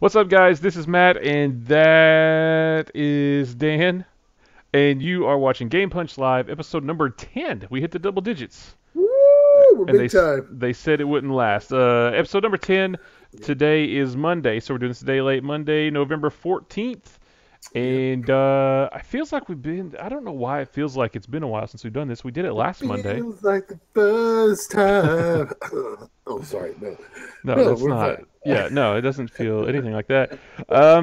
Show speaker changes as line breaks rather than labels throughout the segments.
What's up, guys? This is Matt, and that is Dan, and you are watching Game Punch Live, episode number 10. We hit the double digits,
Woo! We're
and
big time.
they said it wouldn't last. Episode number 10. Today is Monday, so we're doing this today late Monday, November 14th.
Yep.
And it feels like we've been. I don't know why it feels like it's been a while since we've done this. We did it
It
last Monday.
feels like the first time. Oh, sorry. No,
No,
no,
that's
we're
not.
fine.
Yeah, no, it doesn't feel anything like that.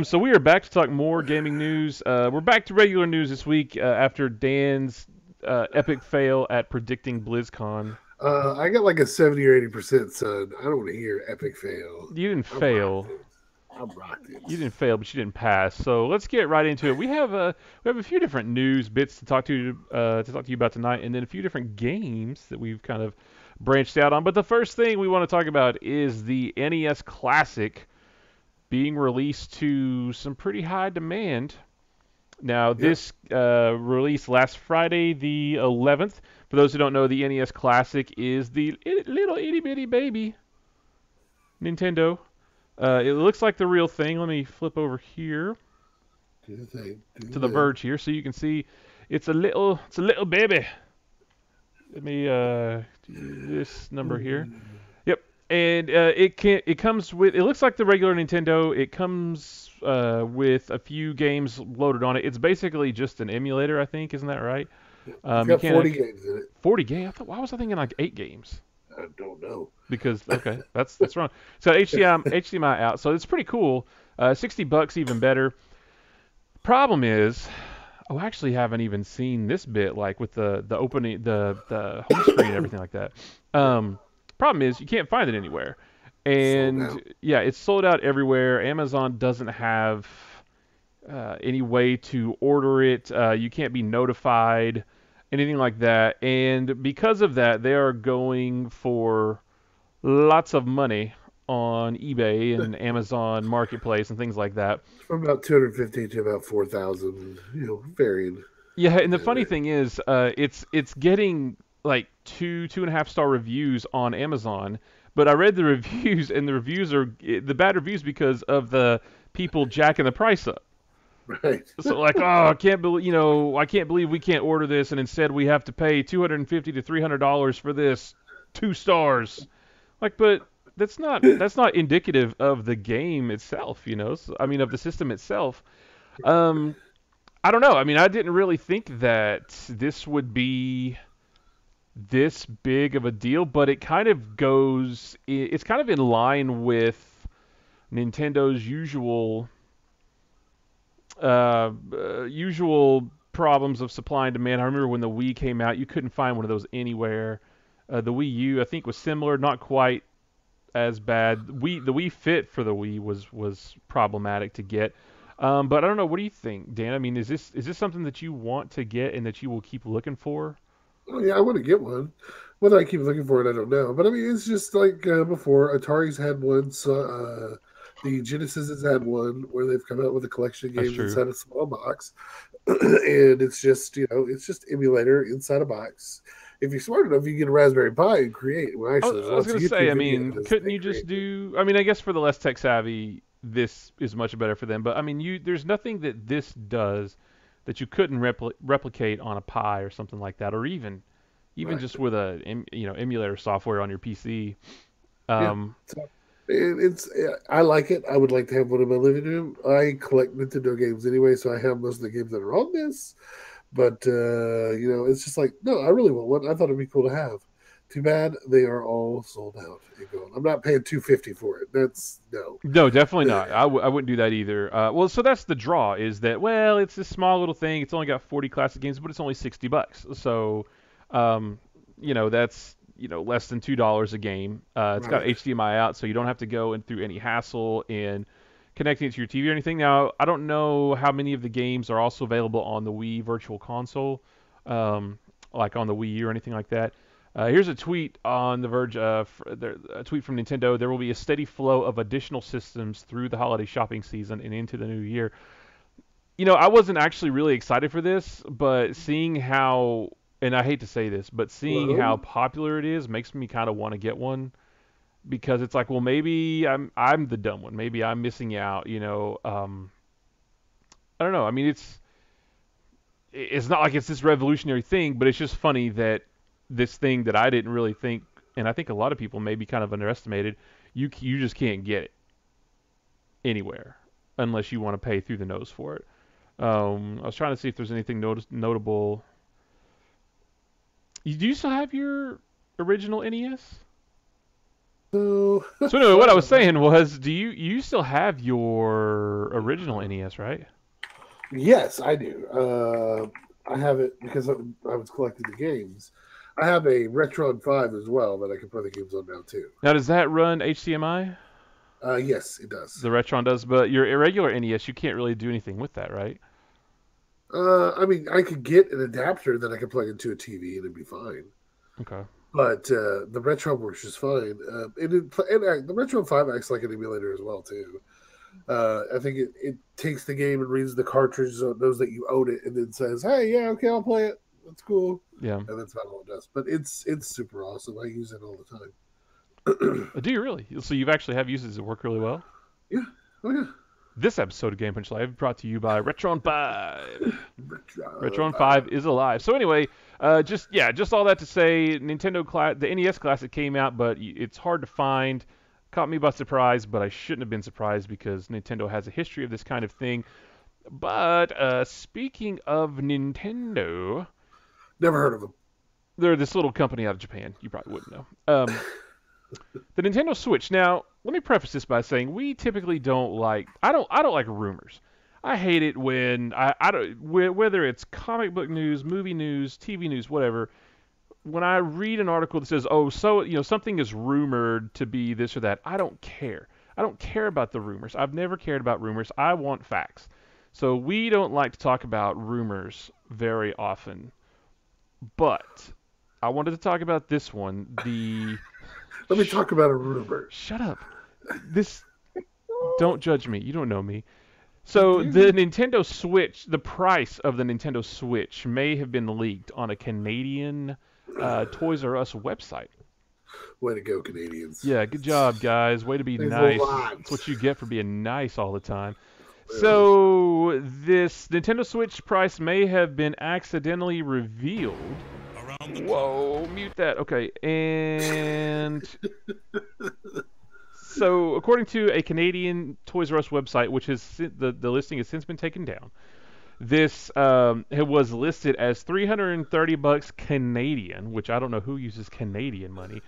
So we are back to talk more gaming news. We're back to regular news this week after Dan's epic fail at predicting BlizzCon.
I got like a 70 or 80%, son. I don't want to hear epic fail.
You didn't
I'm rocked
fail.
it. I'm rocked it.
You didn't fail, but you didn't pass. So let's get right into it. We have a few different news bits to talk to you about tonight, and then a few different games that we've kind of branched out on. But the first thing we want to talk about is the NES Classic being released to some pretty high demand. Now,
Yep.
this released last Friday, the 11th. For those who don't know, the NES Classic is the little itty bitty baby Nintendo. It looks like the real thing. Let me flip over here
Do the thing. Do
to
the
the
thing.
Verge here, so you can see it's a little baby. Let me do this number here.
Mm.
Yep, and it comes with, it looks like the regular Nintendo. It comes with a few games loaded on it. It's basically just an emulator, I think, isn't that right?
It's
You
got
can't
40
actually,
games in it.
40 games. Why was I thinking like 8 games?
I don't know.
Because okay, that's wrong. So HDMI out. So it's pretty cool. $60 even better. Problem is, oh, I actually haven't even seen this bit, like with the opening, the home screen and everything like that.
Yeah.
Problem is, you can't find it anywhere,
Sold
and
out.
yeah, it's sold out everywhere. Amazon doesn't have any way to order it. You can't be notified, anything like that. And because of that, they are going for lots of money on eBay and Amazon Marketplace and things like that.
From about 250 to about 4,000, varying.
Yeah, and the
Yeah,
funny thing is, it's getting like 2.5 star reviews on Amazon. But I read the reviews, and the reviews are the bad reviews because of the people jacking the price up.
right.
So like, oh, I can't believe we can't order this, and instead we have to pay $250 to $300 for this 2 stars. Like, but that's not indicative of the game itself, you know. So, I mean, of the system itself. Um, I don't know. I mean, I didn't really think that this would be this big of a deal, but it kind of goes. It's kind of in line with Nintendo's usual problems of supply and demand. I remember when the Wii came out, you couldn't find one of those anywhere. The Wii U, I think, was similar, not quite as bad. The Wii Fit for the Wii was problematic to get. But I don't know. What do you think, Dan? I mean, is this something that you want to get and that you will keep looking for?
Oh yeah, I want to get one. Whether I keep looking for it, I don't know. But I mean, it's just like before. Atari's had one. So the Genesis has had one where they've come out with a collection of
That's
games
true.
inside a small box, and it's just it's just emulator inside a box. If you're smart enough, you get a Raspberry Pi and create. Well,
I,
actually, there's
I was
lots of
gonna say.
YouTube
I mean,
videos
couldn't
they
you just
create.
do? I mean, I guess for the less tech savvy, this is much better for them. But I mean, there's nothing that this does that you couldn't replicate on a Pi or something like that, or even
Right.
just with emulator software on your PC.
Yeah.
Um,
So it's I like it. I would like to have one in my living room. I collect Nintendo games anyway, so I have most of the games that are on this. But it's just like, no, I really want one. I thought it'd be cool to have. Too bad they are all sold out and gone. I'm not paying 250 for it. That's no.
No, definitely not. I wouldn't do that either. Well, so that's the draw is that, well, it's this small little thing. It's only got 40 classic games, but it's only $60. So, um, that's less than $2 a game. It's got
Right.
HDMI out, so you don't have to go in through any hassle in connecting it to your TV or anything. Now, I don't know how many of the games are also available on the Wii Virtual Console, um, like on the Wii U or anything like that. Here's a tweet on the Verge. A tweet from Nintendo. There will be a steady flow of additional systems through the holiday shopping season and into the new year. I wasn't actually really excited for this, but seeing how, and I hate to say this, but seeing how
Hello?
popular it is makes me kind of want to get one. because it's like, well, maybe I'm the dumb one. Maybe I'm missing out. I don't know. I mean, it's not like it's this revolutionary thing, but it's just funny that this thing that I didn't really think, and I think a lot of people maybe kind of underestimated, you just can't get it anywhere unless you want to pay through the nose for it. I was trying to see if there's anything notable. Do you still have your original NES?
So,
So anyway, what I was saying was, do you still have your original NES, right?
yes, I do. I have it because I was collecting the games. I have a Retron 5 as well that I can play the games on now too.
Now, does that run HDMI?
Yes, it does.
The Retron does, but your irregular NES, you can't really do anything with that, right?
I mean, I could get an adapter that I could plug into a TV and it'd be fine.
Okay.
But the Retron works just fine. The Retron 5 acts like an emulator as well too. I think it takes the game and reads the cartridge so it knows that you own it and then says, "Hey, yeah, okay, I'll play it. That's cool."
Yeah.
And that's about all it does. But it's super awesome. I use it all the time.
Do you really? So you've actually have uses that work really well?
Yeah. Oh yeah.
This episode of Game Punch Live brought to you by Retron 5. Retron
Uh,
5 is alive. So anyway, just all that to say, the NES Classic came out, but it's hard to find. Caught me by surprise, but I shouldn't have been surprised because Nintendo has a history of this kind of thing. But speaking of Nintendo,
Never heard of them.
they're this little company out of Japan. You probably wouldn't know. The Nintendo Switch. Now, let me preface this by saying we typically don't like. I don't like rumors. I hate it when I don't whether it's comic book news, movie news, TV news, whatever. When I read an article that says, "Oh, so something is rumored to be this or that," I don't care. I don't care about the rumors. I've never cared about rumors. I want facts. So we don't like to talk about rumors very often. But I wanted to talk about this one.
Let me talk about a rumor.
Shut up. This Don't judge me. You don't know me. So the Nintendo Switch, the price of the Nintendo Switch may have been leaked on a Canadian Toys R Us website.
Way to go, Canadians.
Yeah, good job, guys. Way to be
Thanks a
nice.
lot.
That's what you get for being nice all the time. So this Nintendo Switch price may have been accidentally revealed. Whoa, mute that. Okay, and so according to a Canadian Toys R Us website, which is the listing has since been taken down, this it was listed as $330 Canadian, which I don't know who uses Canadian money,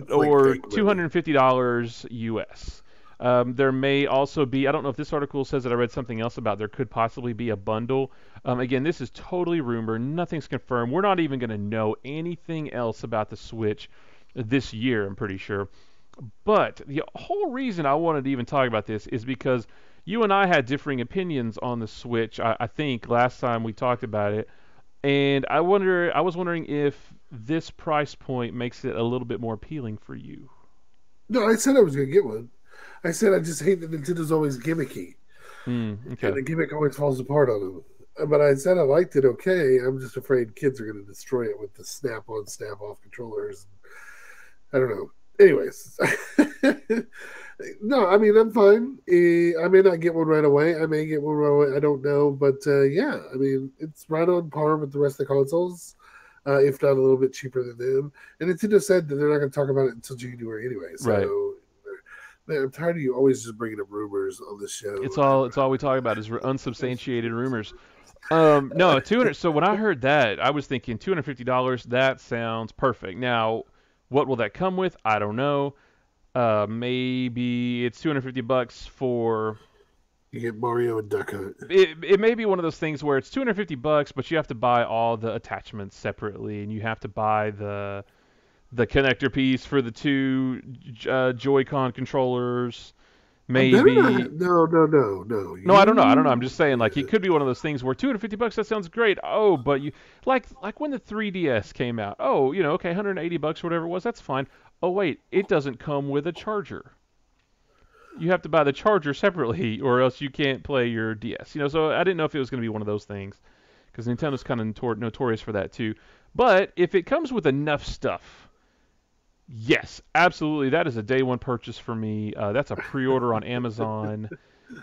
or $250 US. There may also be, I don't know if this article says that, I read something else about there could possibly be a bundle. Again, this is totally rumor. Nothing's confirmed. We're not even going to know anything else about the Switch this year, I'm pretty sure. But the whole reason I wanted to even talk about this is because you and I had differing opinions on the Switch, I think, last time we talked about it. And I was wondering if this price point makes it a little bit more appealing for you.
No, I said I was going to get one. I said I just hate that Nintendo's always gimmicky.
Okay.
And the gimmick always falls apart on them. But I said I liked it okay. I'm just afraid kids are going to destroy it with the snap-on, snap-off controllers. I don't know. Anyways. No, I mean, I'm fine. I may not get one right away. I may get one right away. I don't know. But yeah, I mean, it's right on par with the rest of the consoles, if not a little bit cheaper than them. And Nintendo said that they're not going to talk about it until January anyway. So,
Right.
Man, I'm tired of you always just bringing up rumors on this show.
It's all we talk about is unsubstantiated rumors. No, 200. So when I heard that, I was thinking $250. That sounds perfect. Now, what will that come with? I don't know. Maybe it's $250 for.
You get Mario and Duck Hunt.
It may be one of those things where it's $250, but you have to buy all the attachments separately, and you have to buy the connector piece for the two Joy-Con controllers. Maybe.
No.
No, I don't know. I'm just saying, like, it could be one of those things where $250, that sounds great. Oh, but you like when the 3DS came out. Oh, okay, $180 or whatever it was. That's fine. Oh, wait, it doesn't come with a charger. You have to buy the charger separately, or else you can't play your DS. So I didn't know if it was going to be one of those things, because Nintendo's kind of notorious for that too. But if it comes with enough stuff, Yes, absolutely. That is a day one purchase for me. That's a pre-order on Amazon.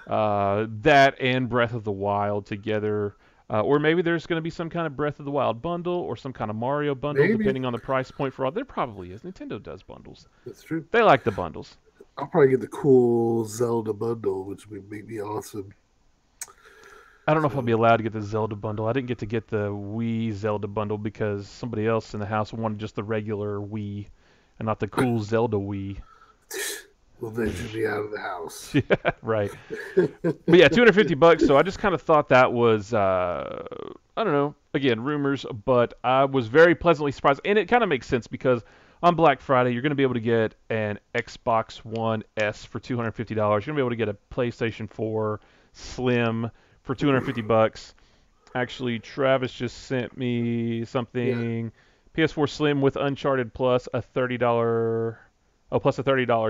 That and Breath of the Wild together. Or maybe there's going to be some kind of Breath of the Wild bundle or some kind of Mario bundle,
Maybe
depending on the price point for all. There probably is. Nintendo does bundles.
that's true.
They like the bundles.
I'll probably get the cool Zelda bundle, which would make me awesome.
I don't know if I'll be
So
allowed to get the Zelda bundle. I didn't get the Wii Zelda bundle because somebody else in the house wanted just the regular Wii and not the cool Zelda Wii.
well, they should be out of the house.
Yeah, right. But yeah, $250. So I just kind of thought that was, I don't know, again, rumors, but I was very pleasantly surprised. And it kind of makes sense because on Black Friday, you're going to be able to get an Xbox One S for $250. You're going to be able to get a PlayStation 4 Slim for $250. Actually, Travis just sent me
Yeah,
something. PS4 Slim with Uncharted plus a $30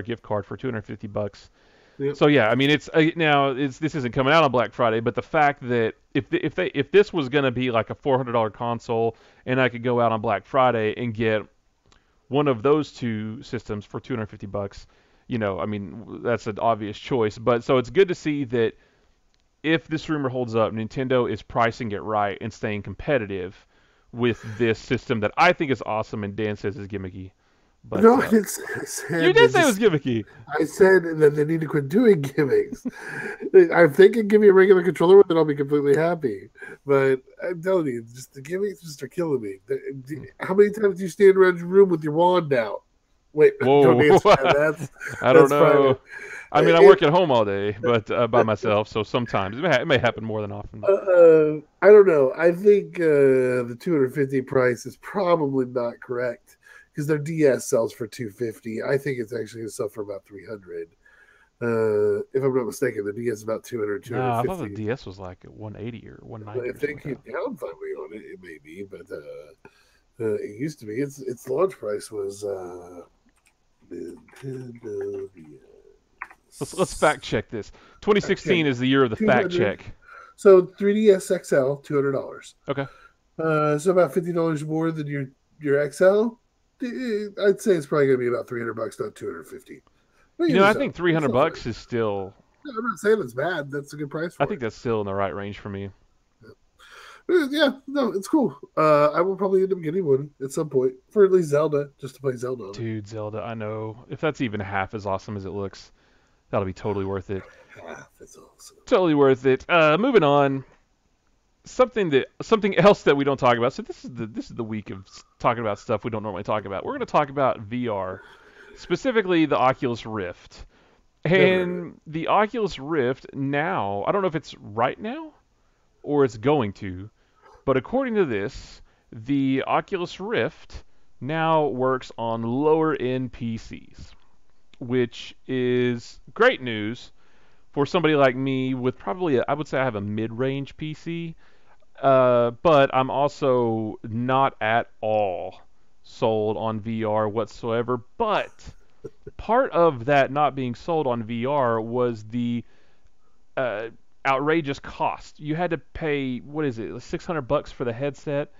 gift card for $250.
yep.
So yeah, I mean this isn't coming out on Black Friday, but the fact that if this was going to be like a $400 console and I could go out on Black Friday and get one of those two systems for $250, I mean that's an obvious choice. But so it's good to see that if this rumor holds up, Nintendo is pricing it right and staying competitive with this system that I think is awesome and Dan says is gimmicky. But
No, I didn't say. I
you
said they
did say it was
just.
gimmicky.
I said that they need to quit doing gimmicks. I'm thinking, give me a regular controller with it, I'll be completely happy. But I'm telling you, just the gimmicks just are killing me. How many times do you stand around your room with your wand out? Wait, don't
Whoa.
answer that.
I don't
That's
know.
private.
I mean, I work at home all day, but by myself, so sometimes it may happen more than often.
I don't know. I think the 250 price is probably not correct because their DS sells for 250. I think it's actually going to sell for about 300. If I'm not mistaken, the DS is about 200,
No, I thought the
250.
DS was like 180 or
But
190
if
or
they
something
came
like that.
down finally on it, it may be. But it used to be. Its launch price was Nintendo
Let's fact check this. 2016
okay,
is the year of the fact
200.
check.
So 3DS XL, $200.
Okay.
So about $50 more than your XL. I'd say it's probably going to be about $300, not 250. But
I think 300
it's
bucks
fine.
is still.
No, I'm not saying it's bad. That's a good price
I
for
think
it.
that's still in the right range for me.
Yeah, no, it's cool. I will probably end up getting one at some point for at least Zelda, just to play Zelda on it.
Dude, Zelda, I know. If that's even half as awesome as it looks, that'll be totally worth it.
Ah, that's awesome.
Totally worth it. Moving on. Something else that we don't talk about. So this is the week of talking about stuff we don't normally talk about. We're going to talk about VR, specifically the Oculus Rift.
Never heard of it.
And the Oculus Rift now, I don't know if it's right now or it's going to, but according to this, the Oculus Rift now works on lower end PCs, which is great news for somebody like me with probably I would say I have a mid-range PC, but I'm also not at all sold on VR whatsoever. But part of that not being sold on VR was the uh, outrageous cost. You had to pay what is it, $600 for the headset,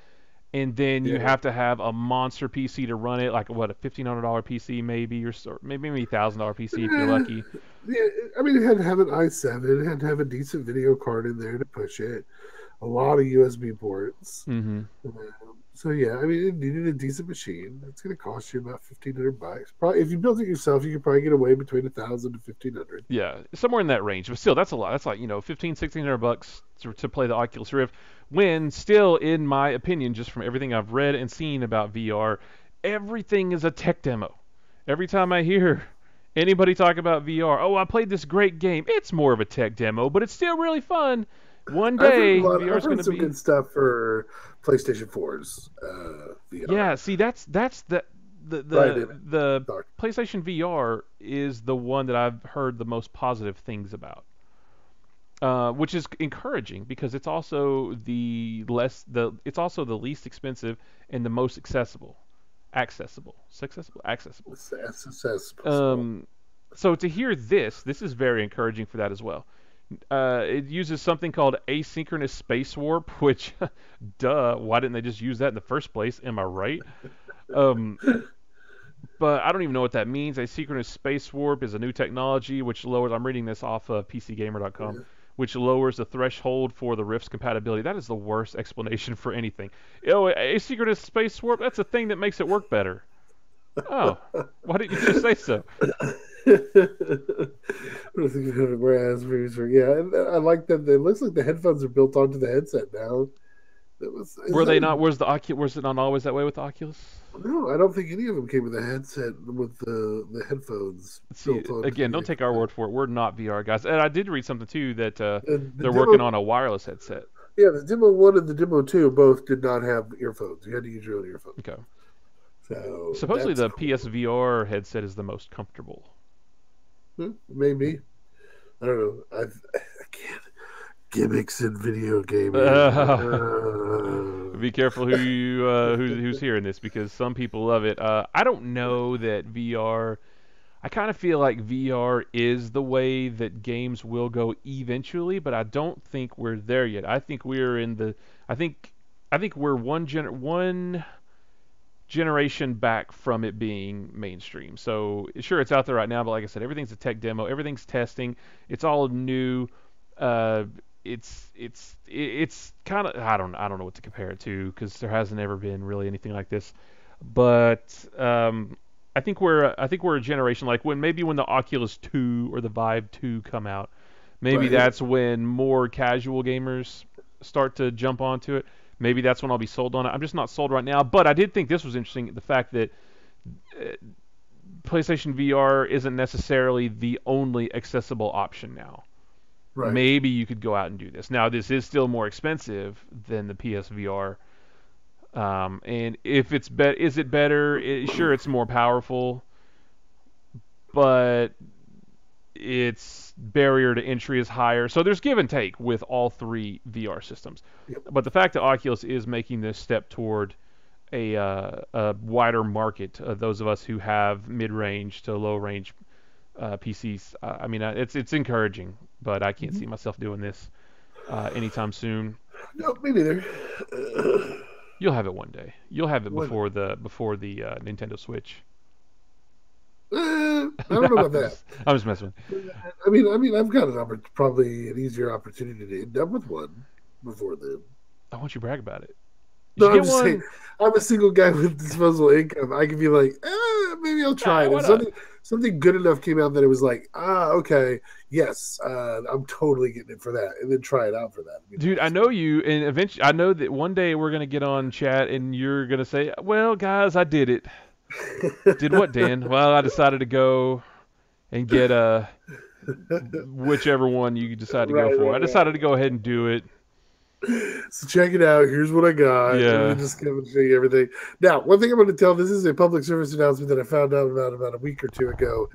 and then you
Yeah.
have to have a monster PC to run it, like what a $1,500 PC maybe, or maybe $1,000 PC if you're
Eh,
lucky.
yeah, I mean, it had to have an i7. It had to have a decent video card in there to push it. A lot of USB ports.
Hmm.
So yeah, I mean, it needed a decent machine. It's going to cost you about $1,500. Probably, if you built it yourself, you could probably get away between 1,000 to 1,500.
Yeah, somewhere in that range. But still, that's a lot. That's like 1,500, $1,600 to play the Oculus Rift. When still, in my opinion, just from everything I've read and seen about VR, everything is a tech demo. Every time I hear anybody talk about VR, oh, I played this great game. It's more of a tech demo, but it's still really fun. One
I've heard a
day,
lot.
VR
I've
is going
heard
to
some
be.
good stuff for PlayStation 4's VR.
Yeah, see, that's the
But I didn't.
the
Sorry.
PlayStation VR is the one that I've heard the most positive things about. Which is encouraging because it's also the least expensive and the most accessible.
It's possible.
Um, so to hear this is very encouraging for that as well. It uses something called asynchronous space warp, which, duh, why didn't they just use that in the first place? Am I right? Um, but I don't even know what that means. Asynchronous space warp is a new technology which lowers. I'm reading this off of PCGamer.com, which lowers the threshold for the Rift's compatibility. That is the worst explanation for anything. Asynchronous space warp. That's a thing that makes it work better. Oh, why didn't you just say so?
Whereas, and I like that. It looks like the headphones are built onto the headset now.
Were they not? Was it not always that way with the Oculus?
No, I don't think any of them came with a headset with the headphones.
See, again, don't take our word for it. We're not VR guys. And I did read something too that they're
demo,
working on a wireless headset.
Yeah, the Demo 1 and the Demo 2 both did not have earphones. You had to use your own earphones.
Okay.
So
supposedly the PSVR headset is the most comfortable.
Maybe. I don't know. I can't. Gimmicks in video gaming.
Be careful who's hearing this, because some people love it. I don't know that VR. I kind of feel like VR is the way that games will go eventually, but I don't think we're there yet. I think we're in the. I think we're one generation back from it being mainstream. So sure, it's out there right now, but like I said, everything's a tech demo. Everything's testing. It's all new. It's kind of I don't know what to compare it to, because there hasn't ever been really anything like this. But I think we're a generation like when the Oculus 2 or the Vive 2 come out. Maybe that's when more casual gamers start to jump onto it. Maybe that's when I'll be sold on it. I'm just not sold right now. But I did think this was interesting, the fact that PlayStation VR isn't necessarily the only accessible option now. Right. Maybe you could go out and do this. Now, this is still more expensive than the PSVR. And if it's is it better? Sure, it's more powerful, but its barrier to entry is higher. So there's give and take with all three VR systems. Yep. But the fact that Oculus is making this step toward a wider market, those of us who have mid-range to low-range PCs, I mean, it's encouraging. But I can't see myself doing this anytime soon.
No, me neither.
You'll have it one day. You'll have it before the Nintendo Switch.
I don't know about that.
I'm just messing with you.
I mean, I've got probably an easier opportunity to end up with one before then.
I want you to brag about it.
No, I'm just saying, I'm a single guy with disposable income. I could be like, maybe I'll try it. If something good enough came out that it was like, okay, yes, I'm totally getting it for that, and then try it out for that.
Dude, I know you, and eventually, I know that one day we're gonna get on chat, and you're gonna say, "Well, guys, I did it." Did what, Dan? Well, I decided to go and get whichever one you decide to go for. I decided to go ahead and do it.
So check it out. Here's what I got.
Yeah.
I'm just going to show you everything. Now, one thing I'm going to tell, this is a public service announcement that I found out about a week or two ago,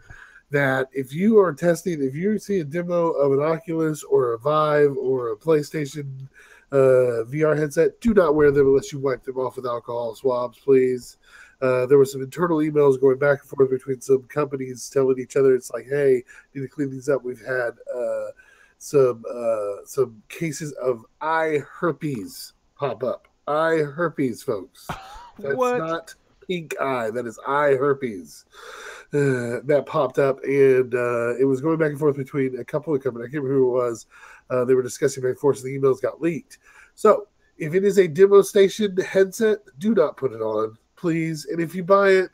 that if you are testing, if you see a demo of an Oculus or a Vive or a PlayStation VR headset, do not wear them unless you wipe them off with alcohol swabs, please. There were some internal emails going back and forth between some companies telling each other, it's like, hey, need to clean these up. We've had some cases of eye herpes pop up. Eye herpes, folks. That's not pink eye. That is eye herpes. That popped up, and it was going back and forth between a couple of companies. I can't remember who it was. They were discussing back and forth, so the emails got leaked. So if it is a demo station headset, do not put it on, please. And if you buy it,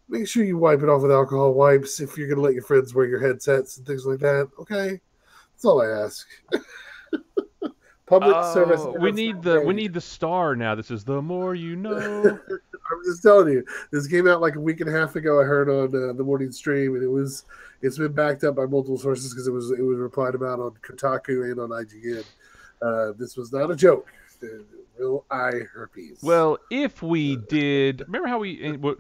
make sure you wipe it off with alcohol wipes if you're going to let your friends wear your headsets and things like that. Okay? That's all I ask. Public service.
We need the star now. This is the more you know.
I'm just telling you. This came out like a week and a half ago. I heard on the morning stream, and it's been backed up by multiple sources because it was replied about on Kotaku and on IGN. This was not a joke. Real eye herpes.
Well, if we did, remember how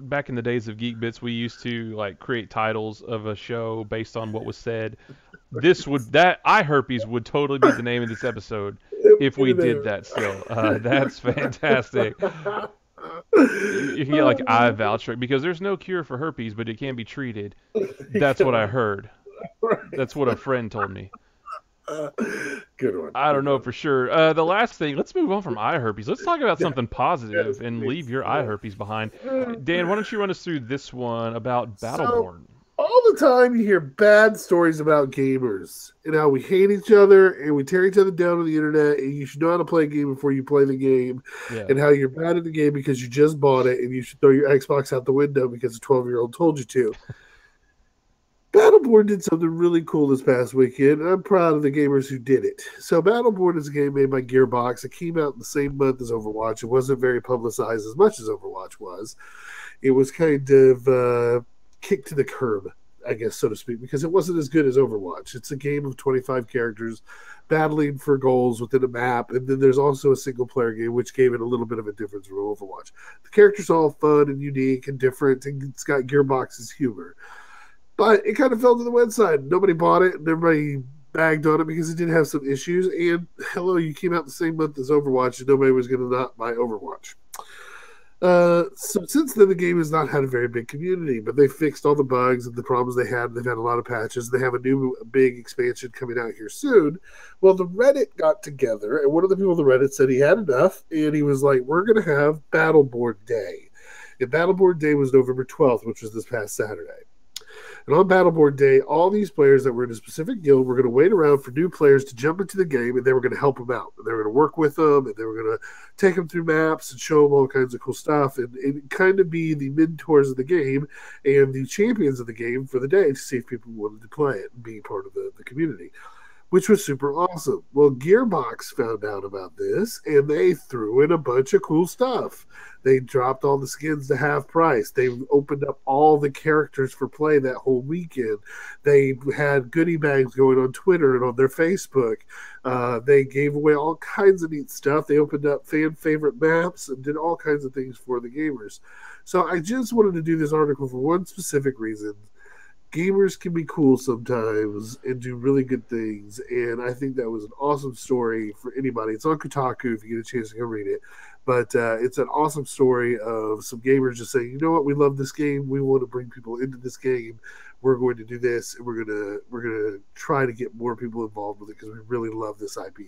back in the days of Geek Bits, we used to like create titles of a show based on what was said. That eye herpes would totally be the name of this episode if we did that still. That's fantastic. You get like eye voucher, because there's no cure for herpes, but it can be treated. That's what I heard. That's what a friend told me.
Good one.
I don't
Good
know
one.
for sure. The last thing, let's move on from eye herpes. Let's talk about
Yeah.
something
Yes,
positive and leave
please.
your eye herpes behind.
Uh,
Dan, why don't you run us through this one about
so
Battleborn?
all the time you hear bad stories about gamers and how we hate each other and we tear each other down on the internet and you should know how to play a game before you play the game
Yeah.
and how you're bad at the game because you just bought it and you should throw your Xbox out the window because a 12-year-old told you to. Battleborn did something really cool this past weekend, and I'm proud of the gamers who did it. So, Battleborn is a game made by Gearbox. It came out in the same month as Overwatch. It wasn't very publicized as much as Overwatch was. It was kind of kicked to the curb, I guess, so to speak, because it wasn't as good as Overwatch. It's a game of 25 characters battling for goals within a map, and then there's also a single player game, which gave it a little bit of a difference from Overwatch. The characters are all fun and unique and different, and it's got Gearbox's humor. But it kind of fell to the wayside. Nobody bought it, and everybody bagged on it because it did have some issues. And hello, you came out the same month as Overwatch, and nobody was going to not buy Overwatch. So since then, the game has not had a very big community, but they fixed all the bugs and the problems they had. They've had a lot of patches. They have a new big expansion coming out here soon. Well, the Reddit got together, and one of the people on the Reddit said he had enough, and he was like, "We're going to have Battleborn Day." And Battleborn Day was November 12th, which was this past Saturday. And on Battleborn Day, all these players that were in a specific guild were going to wait around for new players to jump into the game, and they were going to help them out. And they were going to work with them, and they were going to take them through maps and show them all kinds of cool stuff, and kind of be the mentors of the game and the champions of the game for the day to see if people wanted to play it and be part of the community, which was super awesome. Well, Gearbox found out about this, and they threw in a bunch of cool stuff. They dropped all the skins to half price. They opened up all the characters for play that whole weekend. They had goodie bags going on Twitter and on their Facebook. They gave away all kinds of neat stuff. They opened up fan favorite maps and did all kinds of things for the gamers. So I just wanted to do this article for one specific reason. Gamers can be cool sometimes and do really good things, and I think that was an awesome story for anybody. It's on Kotaku if you get a chance to go read it, but it's an awesome story of some gamers just saying, you know what, we love this game, we want to bring people into this game, we're going to do this, and we're gonna try to get more people involved with it because we really love this IP.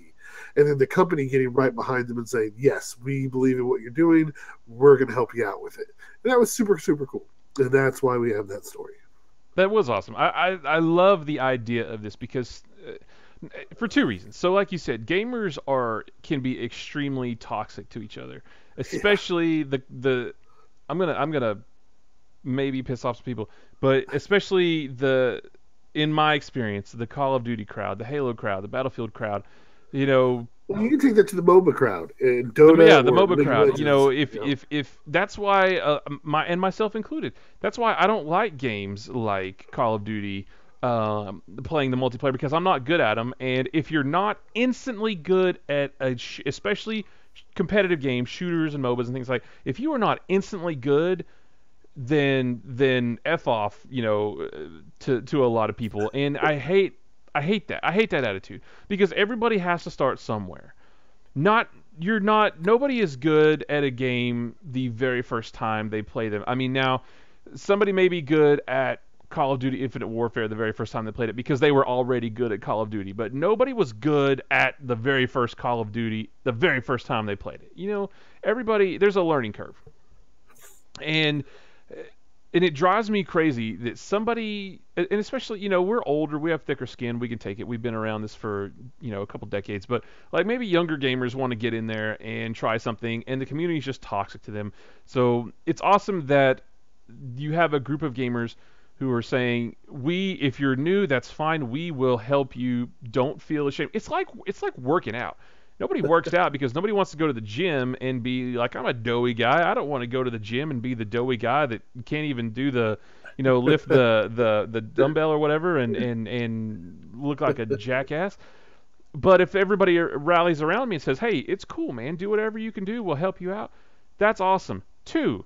And then the company getting right behind them and saying, yes, we believe in what you're doing, we're going to help you out with it. And that was super, super cool, and that's why we have that story.
That was awesome. I love the idea of this because for two reasons. So like you said, gamers can be extremely toxic to each other,
Yeah.
especially the I'm gonna maybe piss off some people, but especially in my experience, the Call of Duty crowd, the Halo crowd, the Battlefield crowd, you know,
Well, you can take that to the MOBA crowd, Dota
the
or
MOBA
League of
crowd,
Legends.
if that's why myself included, that's why I don't like games like Call of Duty, playing the multiplayer because I'm not good at them. And if you're not instantly good at especially competitive games, shooters and MOBAs and things like, if you are not instantly good, then f off, to a lot of people. And I hate that. I hate that attitude because everybody has to start somewhere. Not you're not Nobody is good at a game the very first time they play them. I mean, now somebody may be good at Call of Duty Infinite Warfare the very first time they played it because they were already good at Call of Duty, but nobody was good at the very first Call of Duty the very first time they played it. Everybody, there's a learning curve. And it drives me crazy that somebody, and especially, we're older, we have thicker skin, we can take it, we've been around this for a couple decades, but like maybe younger gamers want to get in there and try something and the community is just toxic to them. So it's awesome that you have a group of gamers who are saying, if you're new, that's fine, we will help you, don't feel ashamed. It's like working out. Nobody works out because nobody wants to go to the gym and be like, I'm a doughy guy. I don't want to go to the gym and be the doughy guy that can't even do lift the dumbbell or whatever and look like a jackass. But if everybody rallies around me and says, hey, it's cool, man, do whatever you can do, we'll help you out, that's awesome. Two,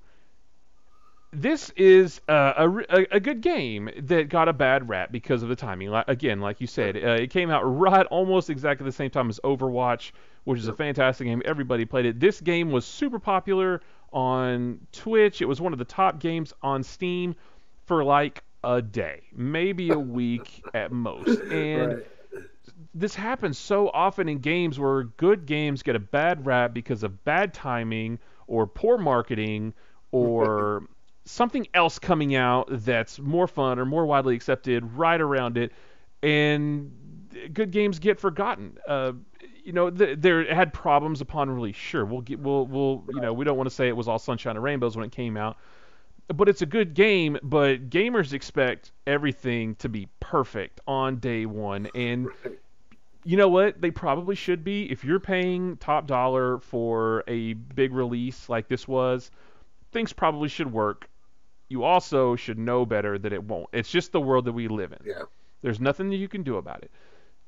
this is a good game that got a bad rap because of the timing. Again, like you said, it came out right almost exactly the same time as Overwatch, which is a fantastic game. Everybody played it. This game was super popular on Twitch. It was one of the top games on Steam for like a day, maybe a week at most. And
Right.
this happens so often in games where good games get a bad rap because of bad timing or poor marketing or something else coming out that's more fun or more widely accepted right around it, and good games get forgotten. There had problems upon release. Sure, we'll we don't want to say it was all sunshine and rainbows when it came out, but it's a good game. But gamers expect everything to be perfect on day one, and
Right.
you know what? They probably should be. If you're paying top dollar for a big release like this was, things probably should work. You also should know better that it won't. It's just the world that we live in.
Yeah.
There's nothing that you can do about it.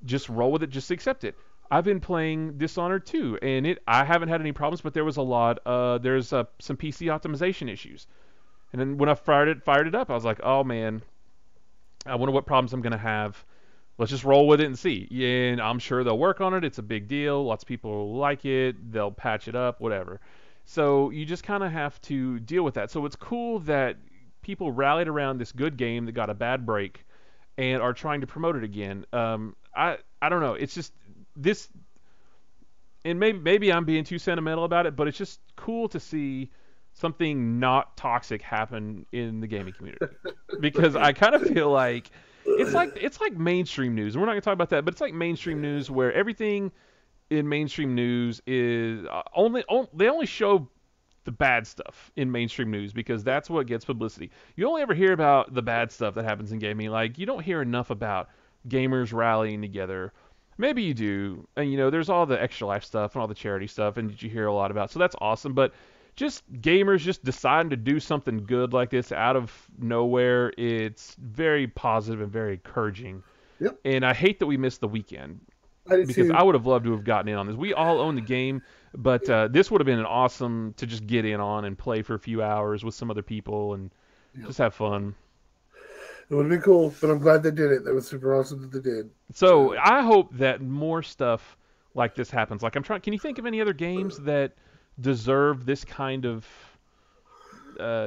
Just roll with it. Just accept it. I've been playing Dishonored 2, and I haven't had any problems, but there was a lot. There's some PC optimization issues, and then when I fired it up, I was like, oh man, I wonder what problems I'm gonna have. Let's just roll with it and see. Yeah, and I'm sure they'll work on it. It's a big deal. Lots of people like it. They'll patch it up, whatever. So you just kind of have to deal with that. So it's cool that people rallied around this good game that got a bad break and are trying to promote it again. I don't know. It's just this, and maybe I'm being too sentimental about it, but it's just cool to see something not toxic happen in the gaming community because I kind of feel like it's like mainstream news. And we're not going to talk about that, but it's like mainstream news where everything in mainstream news is they only show the bad stuff in mainstream news because that's what gets publicity. You only ever hear about the bad stuff that happens in gaming. Like you don't hear enough about gamers rallying together. Maybe you do, and there's all the extra life stuff and all the charity stuff, and did you hear a lot about? So that's awesome, but just gamers just deciding to do something good like this out of nowhere, it's very positive and very encouraging.
Yep.
And I hate that we missed the weekend
I did
because
too.
I would have loved to have gotten in on this. We all own the game, but
Yeah.
this would have been an awesome to just get in on and play for a few hours with some other people and
Yeah.
just have fun.
It would have been cool, but I'm glad they did it. That was super awesome that they did.
So
Uh,
I hope that more stuff like this happens. Like I'm trying. Can you think of any other games that deserve this kind of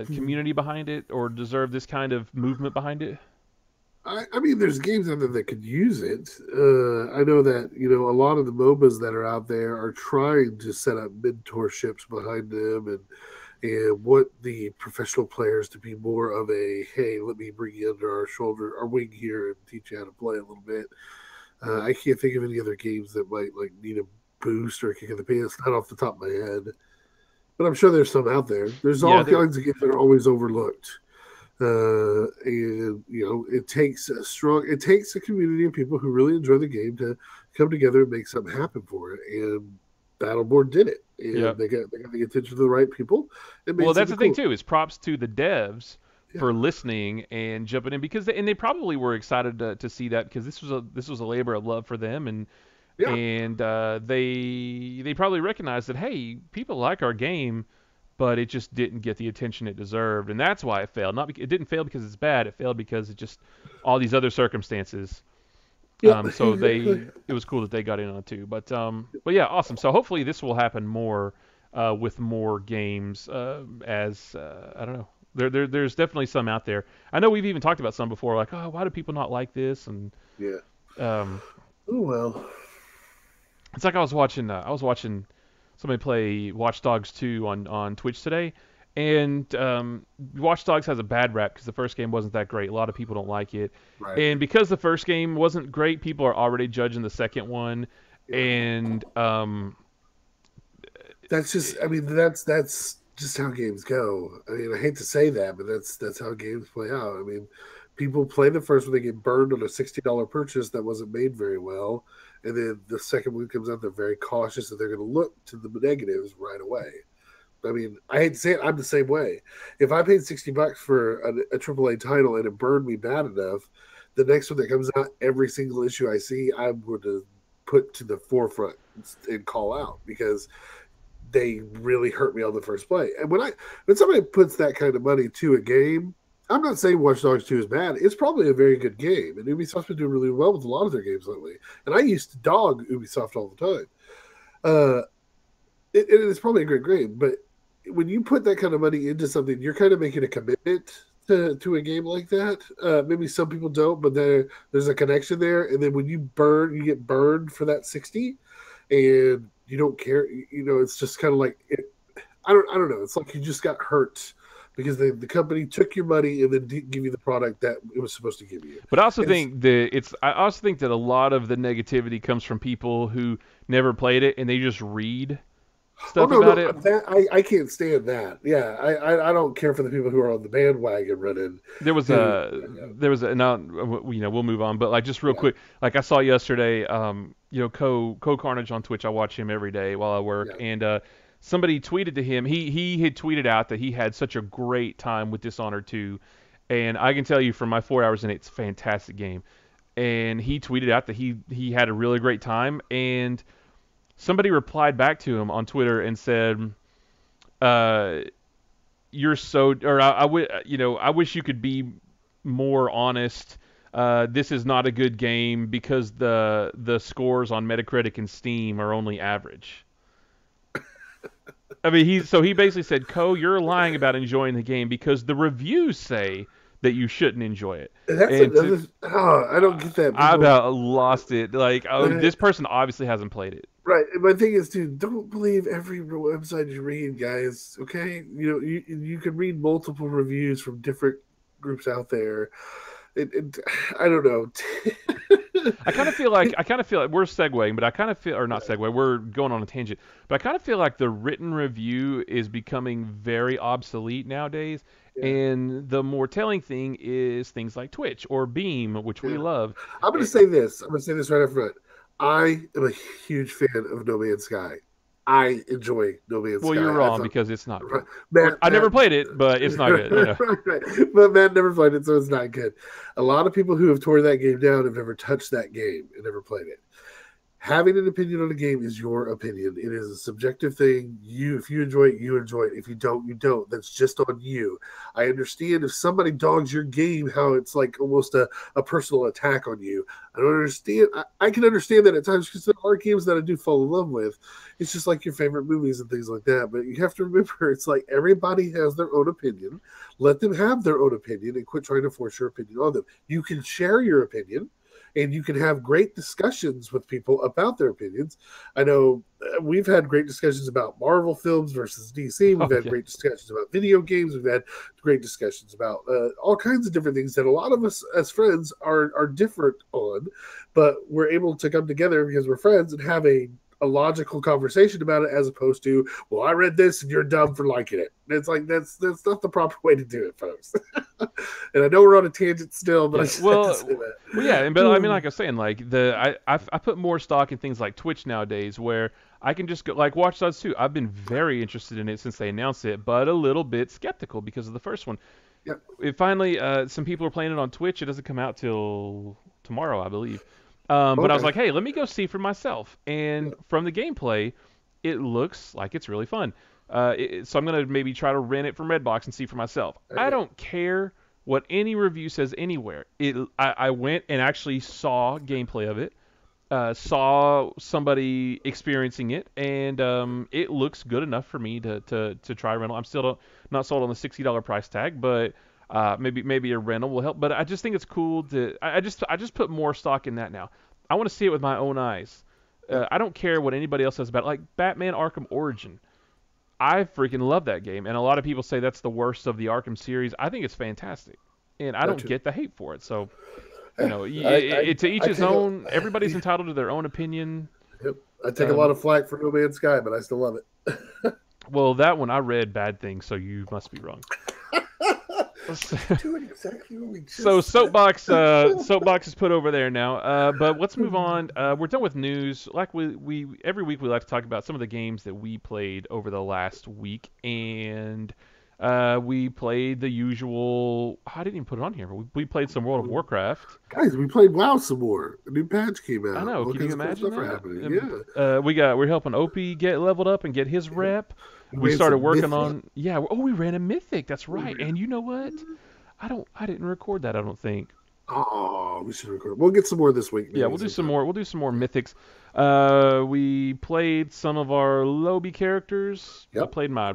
community behind it, or deserve this kind of movement behind it?
I mean, there's games out there that could use it. I know that a lot of the MOBAs that are out there are trying to set up mentorships behind them and want the professional players to be more of a hey, let me bring you under our shoulder, our wing here, and teach you how to play a little bit. I can't think of any other games that might like need a boost or a kick in the pants, not off the top of my head. But I'm sure there's some out there. There's
Yeah,
all
there.
kinds of games that are always overlooked. And it takes a community of people who really enjoy the game to come together and make something happen for it. And Battleborn did it,
Yeah.
and they got the attention of the right people. It
Well,
made
that's the
something
thing
cool.
too. Is props to the devs
Yeah,
for listening and jumping in because they probably were excited to see that because this was a labor of love for them
yeah,
and they probably recognized that hey, people like our game, but it just didn't get the attention it deserved, and that's why it failed. Not it didn't fail because it's bad. It failed because it just all these other circumstances.
yeah,
So
exactly.
it was cool that they got in on it too. But yeah, awesome. So hopefully this will happen more with more games. As I don't know, there's definitely some out there. I know we've even talked about some before, like oh, why do people not like this? And
Yeah.
um,
Oh well.
it's like I was watching somebody play Watch Dogs 2 on Twitch today, and Watch Dogs has a bad rap because the first game wasn't that great. A lot of people don't like it,
Right.
and because the first game wasn't great, people are already judging the second one,
Yeah.
and
That's just. I mean, that's just how games go. I mean, I hate to say that, but that's how games play out. I mean, people play the first one, they get burned on a $60 purchase that wasn't made very well, and then the second one comes out, they're very cautious and they're going to look to the negatives right away. I mean, I hate to say it, I'm the same way. If I paid $60 for a AAA title and it burned me bad enough, the next one that comes out, every single issue I see, I'm going to put to the forefront and call out because they really hurt me on the first play. And when somebody puts that kind of money to a game, I'm not saying Watch Dogs 2 is bad. It's probably a very good game, and Ubisoft's been doing really well with a lot of their games lately. And I used to dog Ubisoft all the time. Uh, it's probably a great game, but when you put that kind of money into something, you're kind of making a commitment to a game like that. Maybe some people don't, but there's a connection there. And then when you get burned for that 60, and you don't care. It's just kind of like I don't know. It's like you just got hurt because the company took your money and then didn't give you the product that it was supposed to give you.
But I also think that a lot of the negativity comes from people who never played it and they just read stuff about it.
I can't stand that. Yeah, I don't care for the people who are on the bandwagon running.
Now, we'll move on, but like just real quick, like I saw yesterday, Co Carnage on Twitch. I watch him every day while I work, and somebody tweeted to him. He had tweeted out that he had such a great time with Dishonored 2, and I can tell you from my 4 hours in it, it's a fantastic game. And he tweeted out that he had a really great time, and somebody replied back to him on Twitter and said, "You're so," or I wish you could be more honest. This is not a good game because the scores on Metacritic and Steam are only average. I mean, he basically said, you're lying about enjoying the game because the reviews say that you shouldn't enjoy it.
I don't get that.
I about lost it. Like, this person obviously hasn't played it.
Right. My thing is, dude, don't believe every website you read, guys. Okay, you can read multiple reviews from different groups out there. I don't know.
I kind of feel like we're segueing, but I kind of feel, or not segue, we're going on a tangent, but I kind of feel like the written review is becoming very obsolete nowadays. Yeah. And the more telling thing is things like Twitch or Beam, which we love.
I'm going to say this. Right up front. I am a huge fan of No Man's Sky. I enjoy No Man's Sky.
Well, you're wrong because it's not good. I never played it, but it's not good.
Right. But Matt never played it, so it's not good. A lot of people who have torn that game down have never touched that game and never played it. Having an opinion on a game is your opinion. It is a subjective thing. If you enjoy it, you enjoy it. If you don't, you don't. That's just on you. I understand if somebody dogs your game, how it's like almost a personal attack on you. I don't understand. I can understand that at times because there are games that I do fall in love with. It's just like your favorite movies and things like that. But you have to remember, it's like everybody has their own opinion. Let them have their own opinion and quit trying to force your opinion on them. You can share your opinion. And you can have great discussions with people about their opinions. I know we've had great discussions about Marvel films versus DC. We've had great discussions about video games. We've had great discussions about all kinds of different things that a lot of us as friends are different on. But we're able to come together because we're friends and have a logical conversation about it, as opposed to, well, I read this and you're dumb for liking it. And it's like that's not the proper way to do it, folks. And I know we're on a tangent still, but
but I mean, like I was saying, like I put more stock in things like Twitch nowadays, where I can just go, like Watch Dogs 2. I've been very interested in it since they announced it, but a little bit skeptical because of the first one.
Yep.
It finally, some people are playing it on Twitch. It doesn't come out till tomorrow, I believe. But I was like, hey, let me go see for myself. And from the gameplay, it looks like it's really fun. So I'm going to maybe try to rent it from Redbox and see for myself. I don't care what any review says anywhere. I went and actually saw gameplay of it, saw somebody experiencing it, and it looks good enough for me to try rental. I'm still not sold on the $60 price tag, but maybe a rental will help. But I just think it's cool to. I just put more stock in that now. I want to see it with my own eyes. I don't care what anybody else says about it. Like Batman Arkham Origin. I freaking love that game, and a lot of people say that's the worst of the Arkham series. I think it's fantastic, and I don't get the hate for it. So, to each his own. Everybody's entitled to their own opinion.
Yep. I take a lot of flack for No Man's Sky, but I still love it.
Well, that one I read bad things, so you must be wrong.
Doing exactly what we just
so soapbox is put over there now. But let's move on. We're done with news. Like we every week we like to talk about some of the games that we played over the last week, and we played the usual. I didn't even put it on here, but we played some World of Warcraft.
Guys, we played WoW some more. A new patch came out.
I know. Can you imagine
that?
We're helping Opie get leveled up and get his rep. We started working on we ran a mythic. That's right. And you know what? I didn't record that. I don't think.
Oh, we should record. We'll get some more this week.
Yeah, we'll do some more. We'll do some more mythics. We played some of our Lobby characters.
Yep.
I played my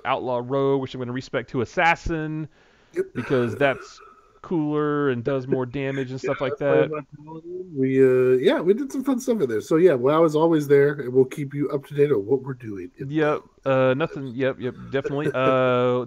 Outlaw Rogue, which I'm going to respect to Assassin.
Yep.
because that's cooler and does more damage and
Yeah,
stuff like
that's playing
that.
my paladin. Yeah, we did some fun stuff in there. So yeah, WoW is always there, and we'll keep you up to date on what we're doing in
Yep.
WoW.
Nothing. Yep. Definitely.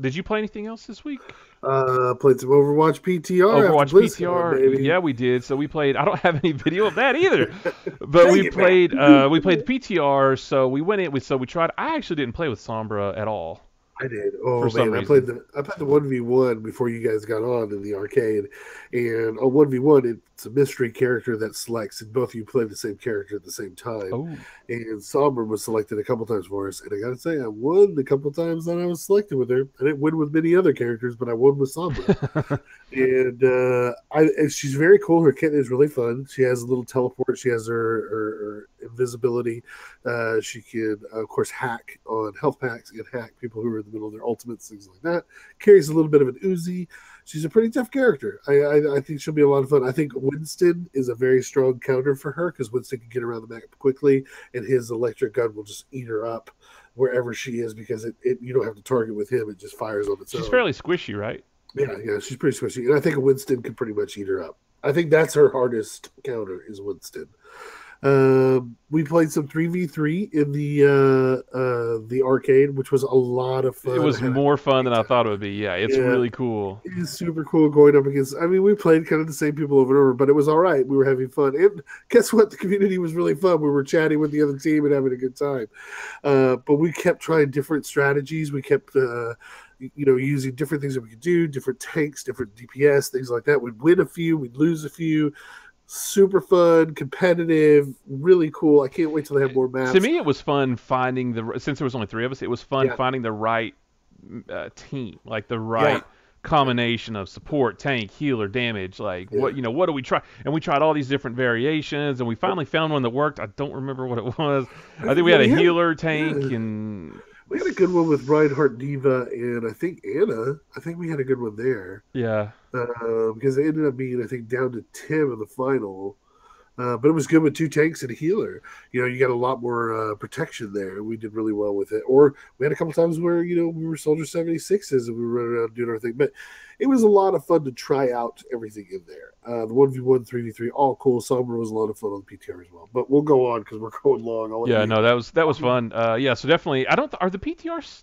Did you play anything else this week?
Played some Overwatch PTR after
Overwatch
BlizzCon,
PTR.
baby.
Yeah, we did. So we played. I don't have any video of that either, but
Dang
we
it, man.
played. We played the PTR. So we went in. So we tried. I actually didn't play with Sombra at all
I did.
for
Oh
some
man,
reason.
I played the 1v1 before you guys got on in the arcade, and on 1v1 it's a mystery character that selects, and both of you play the same character at the same time.
Oh,
And Somber was selected a couple times for us, and I gotta say I won the couple times that I was selected with her. I didn't win with many other characters, but I won with Sombra. And she's very cool. Her kit is really fun. She has a little teleport. She has her invisibility. She can, of course, hack on health packs and hack people who are in the middle of their ultimates, things like that. Carries a little bit of an Uzi. She's a pretty tough character. I think she'll be a lot of fun. I think Winston is a very strong counter for her because Winston can get around the map quickly, and his electric gun will just eat her up wherever she is because you don't have to target with him. It just fires on its
she's
own.
fairly squishy, right?
Yeah, she's pretty squishy. And I think Winston can pretty much eat her up. I think that's her hardest counter is Winston. We played some 3v3 in the arcade, which was a lot of fun.
It was
I had a
more fun than
great
I
time.
thought it would be. Yeah, it's
Yeah,
really cool.
it is super cool going up against. I mean, we played kind of the same people over and over, but it was all right. We were having fun. And guess what? The community was really fun. We were chatting with the other team and having a good time. But we kept trying different strategies. We kept, using different things that we could do, different tanks, different DPS, things like that. We'd win a few, we'd lose a few. Super fun, competitive, really cool. I can't wait till they have more
To
maps.
me, it was fun finding since there was only three of us. It was fun
Yeah,
finding the right team, like the
yeah,
right combination of support, tank, healer, damage. Like
yeah.
what do we try? And we tried all these different variations, and we
Yep.
finally found one that worked. I don't remember what it was. I think we
Yeah,
had a
we had
healer, tank,
yeah.
and
We had a good one with Reinhardt Diva and I think Anna. I think we had a good one there
yeah.
because they ended up being I think down to 10 in the final. But it was good with two tanks and a healer. You got a lot more protection there. We did really well with it. Or we had a couple times where we were Soldier 76s and we were running around doing our thing. But it was a lot of fun to try out everything in there. The 1v1, 3v3, all cool. Summer was a lot of fun on the PTR as well. But we'll go on because we're going long. I'll let
Yeah,
you.
no, that was fun. Yeah, so definitely. I don't. Are the PTRs?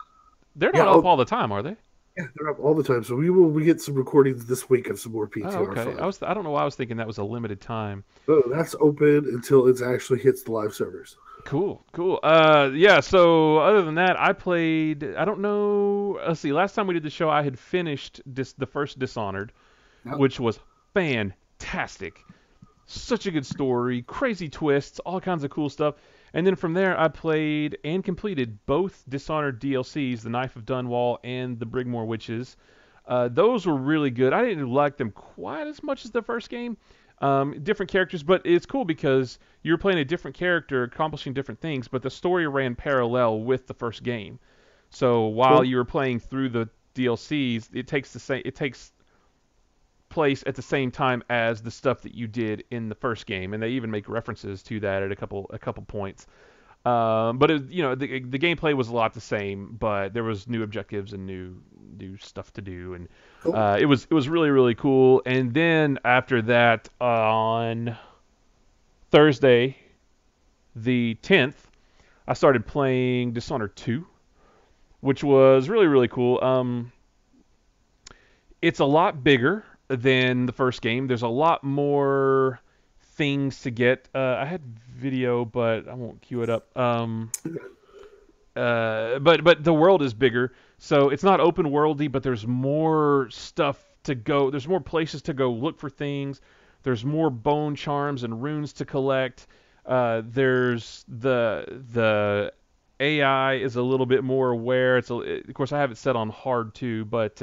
They're
Yeah,
not up all the time, are they?
yeah, they're up all the time. So we get some recordings this week of some more
Oh,
PTR
okay.
fun.
I don't know why I was thinking that was a limited time.
So that's open until it actually hits the live servers.
Cool, cool. Yeah. So other than that, I played. I don't know. Let's see. Last time we did the show, I had finished the first Dishonored,
Yep.
which was fantastic. Such a good story, crazy twists, all kinds of cool stuff. And then from there, I played and completed both Dishonored DLCs, The Knife of Dunwall and The Brigmore Witches. Those were really good. I didn't like them quite as much as the first game. Different characters, but it's cool because you're playing a different character, accomplishing different things, but the story ran parallel with the first game. So while
Cool.
you were playing through the DLCs, it takes place at the same time as the stuff that you did in the first game, and they even make references to that at a couple points. But the gameplay was a lot the same, but there was new objectives and new stuff to do, and
Cool.
it was really really cool. And then after that, on Thursday, the 10th, I started playing Dishonored 2, which was really really cool. It's a lot bigger than the first game. There's a lot more things to get. I had video, but I won't queue it up. But the world is bigger, so it's not open worldy, but there's more stuff to go. There's more places to go look for things. There's more bone charms and runes to collect. There's the AI is a little bit more aware. Of course I have it set on hard too, but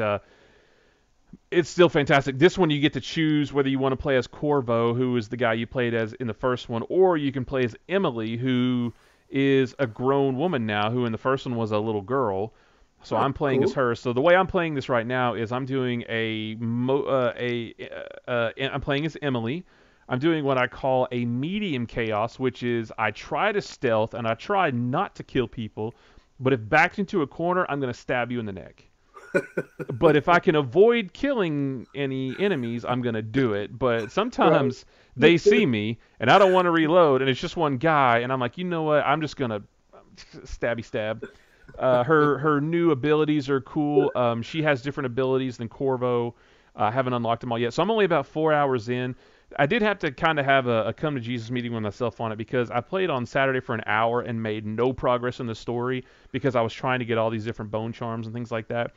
it's still fantastic. This one you get to choose whether you want to play as Corvo, who is the guy you played as in the first one, or you can play as Emily, who is a grown woman now, who in the first one was a little girl. So
Oh,
I'm playing as
cool.
her. So the way I'm playing this right now is I'm doing I'm playing as Emily. I'm doing what I call a medium chaos, which is I try to stealth and I try not to kill people, but if backed into a corner, I'm going to stab you in the neck. But if I can avoid killing any enemies, I'm gonna do it. But
Right.
sometimes they see me, and I don't want to reload, and it's just one guy, and I'm like, you know what? I'm just gonna stabby stab. Her new abilities are cool. She has different abilities than Corvo. I haven't unlocked them all yet, so I'm only about 4 hours in. I did have to kind of have a come to Jesus meeting with myself on it because I played on Saturday for an hour and made no progress in the story because I was trying to get all these different bone charms and things like that.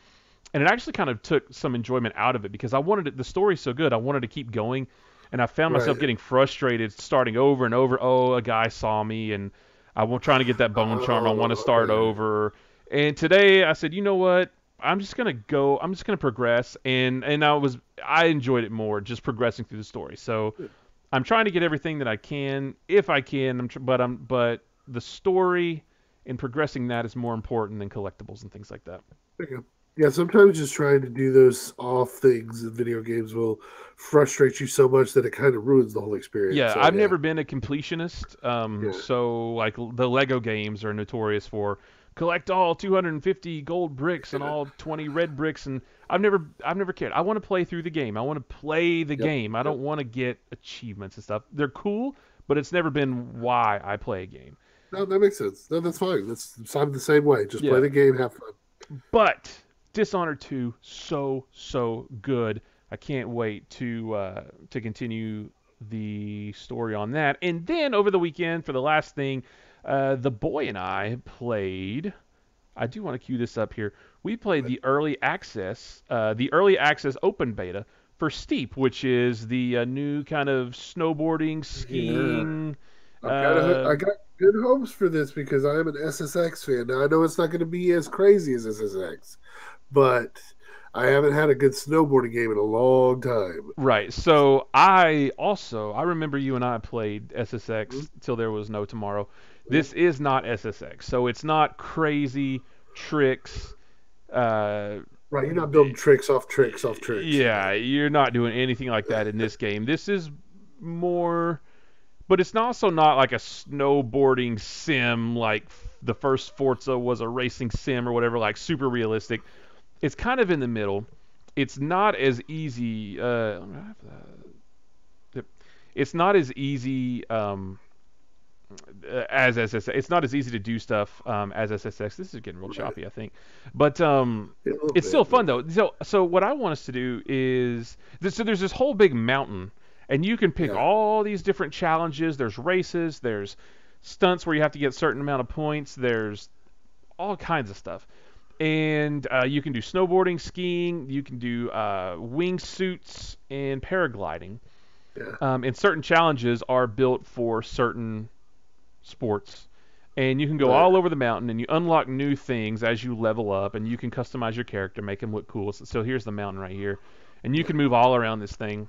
And it actually kind of took some enjoyment out of it because I wanted it, the story's so good, I wanted to keep going, and I found myself
Right.
getting frustrated, starting over and over. Oh, a guy saw me, and I'm trying to get that bone charm. I want to
Oh,
start
okay.
over. And today I said, you know what? I'm just gonna go. I'm just gonna progress, and I enjoyed it more just progressing through the story. So I'm trying to get everything that I can, if I can. But the story and progressing that is more important than collectibles and things like that.
There you go. Yeah, sometimes just trying to do those off things in video games will frustrate you so much that it kind of ruins the whole experience.
Yeah,
So
I've
yeah,
never been a completionist.
yeah,
So like the Lego games are notorious for collect all 250 gold bricks and
yeah,
all 20 red bricks, and I've never cared. I want to play through the game. I want to play the
yep,
game. I
yep.
don't want to get achievements and stuff. They're cool, but it's never been why I play a game.
No, that makes sense. No, that's fine. I'm the same way. Just play
Yeah,
the game, have fun.
but Dishonored 2 so good. I can't wait to continue the story on that. And then over the weekend for the last thing, the boy and I played. I do want to cue this up here. We played the early access open beta for Steep, which is the new kind of snowboarding,
Yeah,
skiing.
I got good hopes for this because I am an SSX fan. Now I know it's not going to be as crazy as SSX, but I haven't had a good snowboarding game in a long time.
Right. So I remember you and I played
Mhm.
SSX till there was no tomorrow. This is not SSX, so it's not crazy tricks. Uh,
Right, you're not building tricks off tricks off tricks.
yeah, you're not doing anything like that in this game. This is more, but it's also not like a snowboarding sim like the first Forza was a racing sim or whatever, like super realistic. It's kind of in the middle. It's not as easy. It's not as easy as SSX. It's not as easy to do stuff as SSX. This is getting real
Right.
choppy, I think, but
Yeah, a little
it's still
bit.
fun though. So what I want us to do is so there's this whole big mountain, and you can pick
Yeah.
all these different challenges. There's races. There's stunts where you have to get a certain amount of points. There's all kinds of stuff. And you can do snowboarding, skiing, you can do wingsuits, and paragliding.
Yeah.
And certain challenges are built for certain sports. And you can go
Right.
all over the mountain, and you unlock new things as you level up, and you can customize your character, make him look cool. So here's the mountain right here, and you can move all around this thing.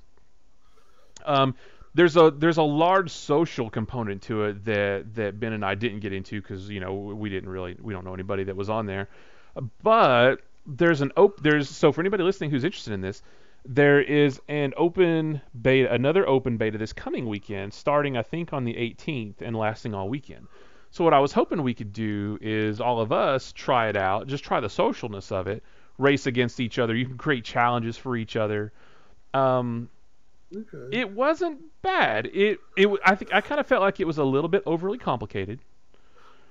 Um, there's a large social component to it that Ben and I didn't get into because we don't know anybody that was on there. But there's so for anybody listening who's interested in this, there is another open beta this coming weekend, starting I think on the 18th and lasting all weekend. So what I was hoping we could do is all of us try it out, just try the socialness of it, race against each other. You can create challenges for each other. Um,
Okay.
it wasn't bad. I think I kind of felt like it was a little bit overly complicated.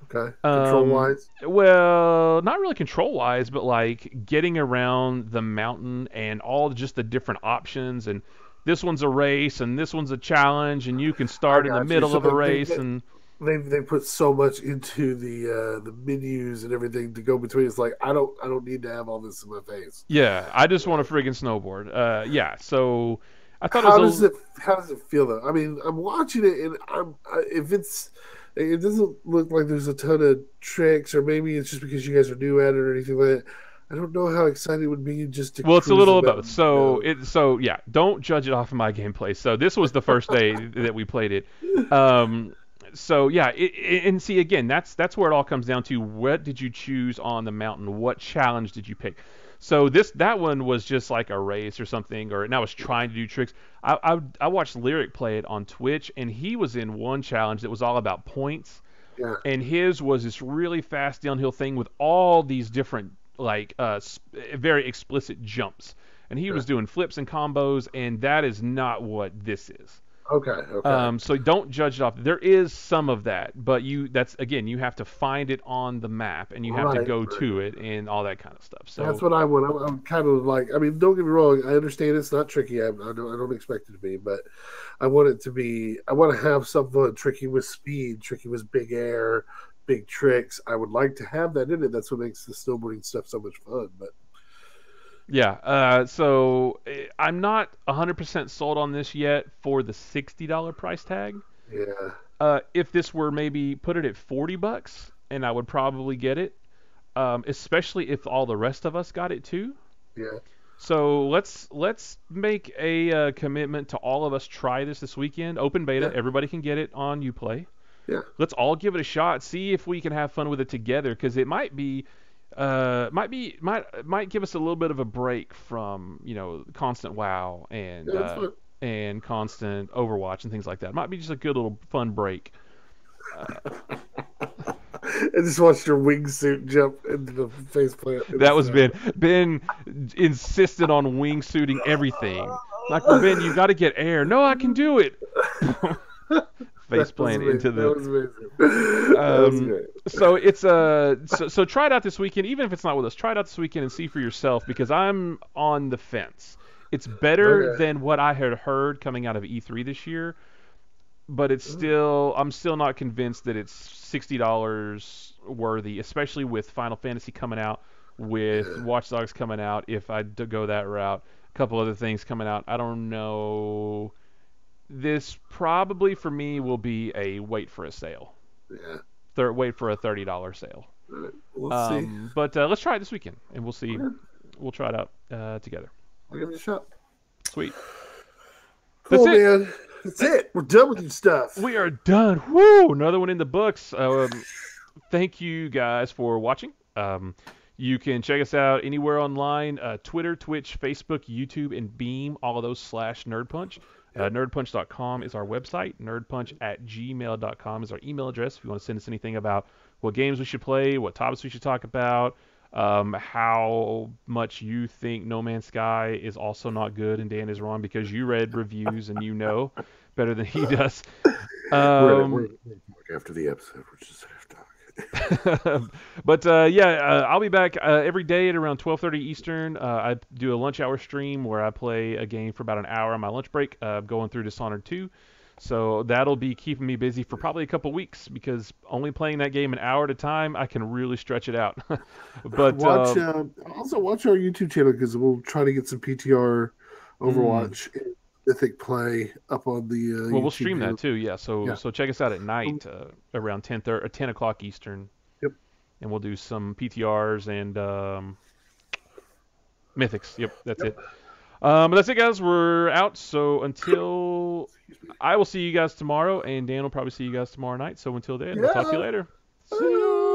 Okay. Control wise.
Well, not really control wise, but like getting around the mountain and all just the different options. And this one's a race, and this one's a challenge, and you can
I
start in the
got you.
middle
So
of a race. And
they put so much into the menus and everything to go between. It's like I don't need to have all this in my face.
yeah, I just want to friggin' snowboard. Yeah, so I thought it was a
How does it feel though? I mean, I'm watching it and if it doesn't look like there's a ton of tricks, or maybe it's just because you guys are new at it or anything like that. I don't know how excited it would be just to
well, it's a
cruise the
little of both.
mountain.
So yeah, don't judge it off of my gameplay. So this was the first day that we played it. Um, so yeah, and see again, that's where it all comes down to. What did you choose on the mountain? What challenge did you pick? So that one was just like a race or something, and I was trying to do tricks. I watched Lyric play it on Twitch, and he was in one challenge that was all about points,
Yeah,
and his was this really fast downhill thing with all these different like very explicit jumps, and he was doing flips and combos, and that is not what this is.
Okay, okay.
So don't judge it off. There is some of that, but that's again, you have to find it on the map, and you have to
Right,
go
right.
to it, and all that kind of stuff.
That's
So
what I want. I'm kind of like, I mean, don't get me wrong. I understand it's not tricky. I don't expect it to be, but I want it to be. I want to have something tricky with speed, tricky with big air, big tricks. I would like to have that in it. That's what makes the snowboarding stuff so much fun. But
yeah, I'm not 100% sold on this yet for the $60 price tag.
yeah,
If this were maybe put it at $40, and I would probably get it, especially if all the rest of us got it too.
yeah,
So let's make a commitment to all of us try this weekend. Open beta,
yeah,
everybody can get it on Uplay.
yeah.
Let's all give it a shot. See if we can have fun with it together, because it might give us a little bit of a break from constant WoW
Yeah, that's fun.
and constant Overwatch and things like that. It might be just a good little fun break.
I just watched your wingsuit jump into the faceplant.
That was Ben. Ben insisted on wingsuiting everything. Like, well, Ben, you got to get air. No, I can do it. Face plant into the.
That was amazing. That was great.
So it's so try it out this weekend. Even if it's not with us, try it out this weekend and see for yourself, because I'm on the fence. It's better
Okay.
than what I had heard coming out of E3 this year, but I'm still not convinced that it's $60 worthy, especially with Final Fantasy coming out, with Watch Dogs coming out. If I go that route, a couple other things coming out, I don't know. This probably for me will be a wait for a sale.
Yeah.
Wait for a $30 sale.
All right. We'll see.
But let's try it this weekend, and we'll see.
Okay.
We'll try it out together.
I'll give it a shot.
Sweet.
Cool,
That's it.
man. That's it. We're done with your stuff.
We are done. Woo! Another one in the books. Thank you guys for watching. You can check us out anywhere online: Twitter, Twitch, Facebook, YouTube, and Beam. All of those /nerdpunch. Nerdpunch.com is our website. Nerdpunch@gmail.com is our email address if you want to send us anything about what games we should play, what topics we should talk about, how much you think No Man's Sky is also not good and Dan is wrong because you read reviews and you know better than he does.
We're after the episode. We're just after talk.
But I'll be back every day at around 12:30 Eastern. I do a lunch hour stream where I play a game for about an hour on my lunch break, going through Dishonored 2. So that'll be keeping me busy for probably a couple weeks, because only playing that game an hour at a time, I can really stretch it out. But
Also watch our YouTube channel, because we'll try to get some PTR Overwatch Mythic play up on the
well, we'll
YouTube
stream
channel.
that too. Yeah. So check us out at night around 10 o'clock Eastern.
Yep.
And we'll do some PTRs and Mythics. Yep, that's it. But that's it, guys. We're out. So until I will see you guys tomorrow, and Dan will probably see you guys tomorrow night. So until then, we'll talk to you later. See ya.